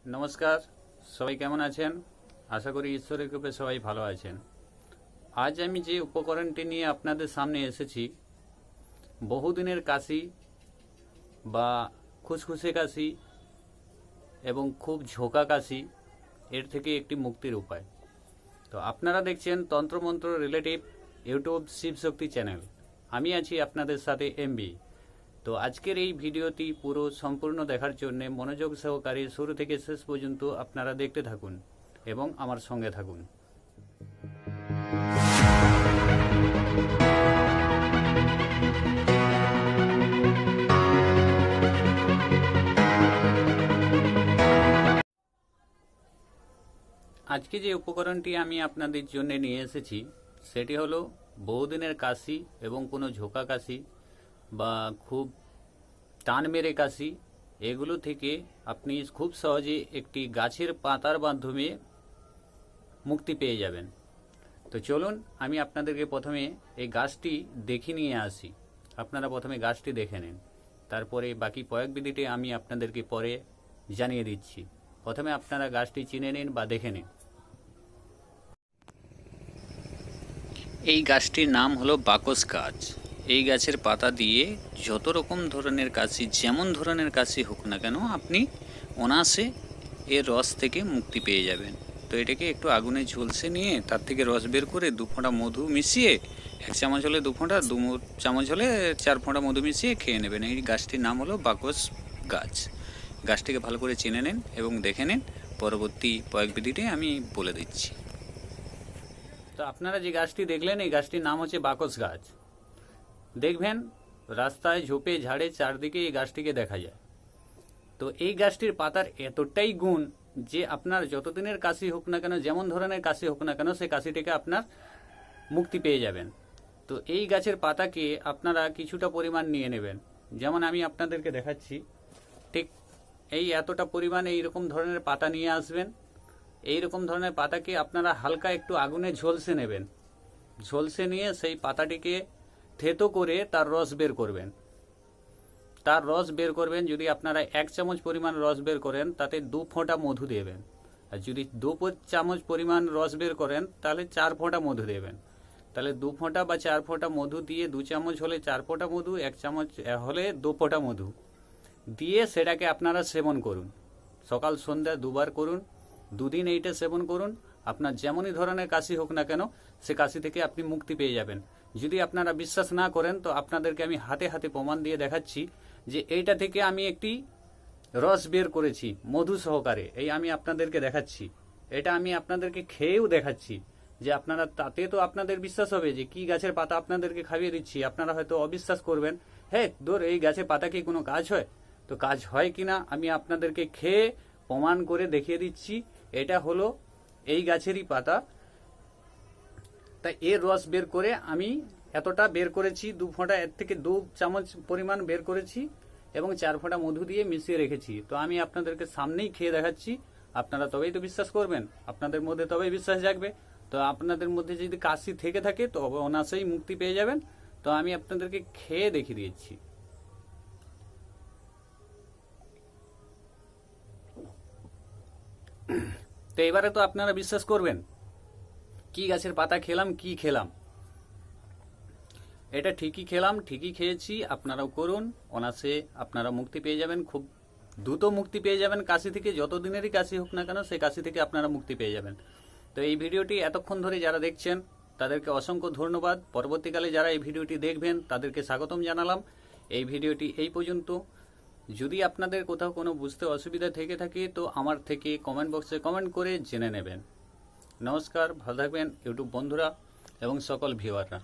নমস্কার, সবাই কেমন আছেন? আশা করি ঈশ্বরের কৃপায় সবাই ভালো আছেন। আজ আমি যে উপকরণটি নিয়ে আপনাদের সামনে এসেছি, বহুদিনের কাশি বা খুসখুসে কাশি এবং খুব ঝোঁকা কাশি এর থেকে একটি মুক্তির উপায়। তো আপনারা দেখছেন তন্ত্রমন্ত্র রিলেটিভ ইউটিউব শিবশক্তি চ্যানেল। আমি আছি আপনাদের সাথে এমবি। তো আজকের এই ভিডিওটি পুরো সম্পূর্ণ দেখার জন্য মনোযোগ সহকারে শুরু থেকে শেষ পর্যন্ত আপনারা দেখতে থাকুন এবং আমার সঙ্গে থাকুন। আজকে যে উপকরণটি আমি আপনাদের জন্য নিয়ে এসেছি সেটি হলো বহুদিনের কাশি এবং কোনো ঝোঁকা কাশি বা খুব টান মেরে কাশি, এগুলো থেকে আপনি খুব সহজে একটি গাছের পাতার মাধ্যমে মুক্তি পেয়ে যাবেন। তো চলুন আমি আপনাদেরকে প্রথমে এই গাছটি দেখে নিয়ে আসি। আপনারা প্রথমে গাছটি দেখে নিন, তারপরে বাকি প্রয়োগ বিধিটি আমি আপনাদেরকে পরে জানিয়ে দিচ্ছি। প্রথমে আপনারা গাছটি চিনে নিন বা দেখে নিন। এই গাছটির নাম হলো বাকস গাছ। এই গাছের পাতা দিয়ে যত রকম ধরনের কাশি, যেমন ধরনের কাশি হোক না কেন, আপনি অনায়াসে এর রস থেকে মুক্তি পেয়ে যাবেন। তো এটাকে একটু আগুনে ঝলসে নিয়ে তার থেকে রস বের করে 2 ফোঁটা মধু মিশিয়ে, 1 চামচ হলে 2 ফোঁটা, 2 চামচ হলে 4 ফোঁটা মধু মিশিয়ে খেয়ে নেবেন। এই গাছটির নাম হলো বাকস গাছ। গাছটিকে ভালো করে চিনে নিন এবং দেখে নিন। পরবর্তী প্রয়োগ বিধিটি আমি বলে দিচ্ছি। তো আপনারা যে গাছটি দেখলেন, এই গাছটির নাম হচ্ছে বাকস গাছ। দেখবেন রাস্তায় ঝোপে ঝাড়ে চারদিকে এই গাছটিকে দেখা যায়। তো এই গাছটির পাতার এতটাই গুণ যে আপনার যতদিনের কাশি হোক না কেন, যেমন ধরনের কাশি হোক না কেন, সেই কাশি থেকে আপনার মুক্তি পেয়ে যাবেন। তো এই গাছের পাতাকে আপনারা কিছুটা পরিমাণ নিয়ে নেবেন। যেমন আমি আপনাদেরকে দেখাচ্ছি, ঠিক এই এতটা পরিমাণ এইরকম ধরনের পাতা নিয়ে আসবেন। এই রকম ধরনের পাতাকে আপনারা হালকা একটু আগুনে ঝলসে নেবেন। ঝলসে নিয়ে সেই পাতাটিকে থেতো করে তার রস বের করবেন। তার রস বের করবেন, যদি আপনারা 1 চামচ পরিমাণ রস বের করেন তাতে 2 ফোঁটা মধু দেবেন। আর যদি 2 চামচ পরিমাণ রস বের করেন তাহলে 4 ফোঁটা মধু দেবেন। তাহলে 2 ফোঁটা বা 4 ফোঁটা মধু দিয়ে, 2 চামচ হলে 4 ফোঁটা মধু, 1 চামচ হলে 2 ফোঁটা মধু দিয়ে সেটাকে আপনারা সেবন করুন। সকাল সন্ধ্যা 2 বার করুন। 2 দিন এইটা সেবন করুন। আপনার যেমনই ধরনের কাশি হোক না কেন, সে কাশি থেকে আপনি মুক্তি পেয়ে যাবেন। যদি আপনারা বিশ্বাস না করেন তো আপনাদেরকে আমি হাতে হাতে প্রমাণ দিয়ে দেখাচ্ছি যে এইটা থেকে আমি একটি রস বের করেছি মধু সহকারে। এই আমি আপনাদেরকে দেখাচ্ছি, এটা আমি আপনাদেরকে খেয়েও দেখাচ্ছি যে আপনারা, তাতে তো আপনাদের বিশ্বাস হবে যে কি গাছের পাতা আপনাদেরকে খাইয়ে দিচ্ছি। আপনারা হয়তো অবিশ্বাস করবেন, হ্যাঁ দূর, এই গাছের পাতা কি কোনো কাজ হয়? তো কাজ হয় কিনা আমি আপনাদেরকে খেয়ে প্রমাণ করে দেখিয়ে দিচ্ছি। এটা হলো এই গাছেরই পাতা। তাই এর রস বের করে আমি এতটা বের করেছি, 2 ফোঁটা, এর থেকে 2 চামচ পরিমাণ বের করেছি এবং 4 ফোঁটা মধু দিয়ে মিশিয়ে রেখেছি। তো আমি আপনাদেরকে সামনেই খেয়ে দেখাচ্ছি। আপনারা তবেই তো বিশ্বাস করবেন, আপনাদের মধ্যে তবেই বিশ্বাস জাগবে। তো আপনাদের মধ্যে যদি কাশি থেকে থাকে তো অনায়াসেই মুক্তি পেয়ে যাবেন। তো আমি আপনাদেরকে খেয়ে দেখিয়ে দিয়েছি। তো এবারে তো আপনারা বিশ্বাস করবেন কি গাছের পাতা খেলাম, কি খেলাম। এটা ঠিকই খেলাম, ঠিকই খেয়েছি। আপনারাও করুন, অনায়াসে আপনারা মুক্তি পেয়ে যাবেন। খুব দ্রুত মুক্তি পেয়ে যাবেন কাশি থেকে। যত দিনেরই কাশি হোক না কেন, সেই কাশি থেকে আপনারা মুক্তি পেয়ে যাবেন। তো এই ভিডিওটি এতক্ষণ ধরে যারা দেখছেন তাদেরকে অসংখ্য ধন্যবাদ। পরবর্তীকালে যারা এই ভিডিওটি দেখবেন তাদেরকে স্বাগতম জানালাম। এই ভিডিওটি এই পর্যন্ত। যদি আপনাদের কোথাও কোনো বুঝতে অসুবিধা থেকে থাকে তো আমার থেকে কমেন্ট বক্সে কমেন্ট করে জেনে নেবেন। নমস্কার, ভালো থাকবেন ইউটিউব বন্ধুরা এবং সকল ভিউয়াররা।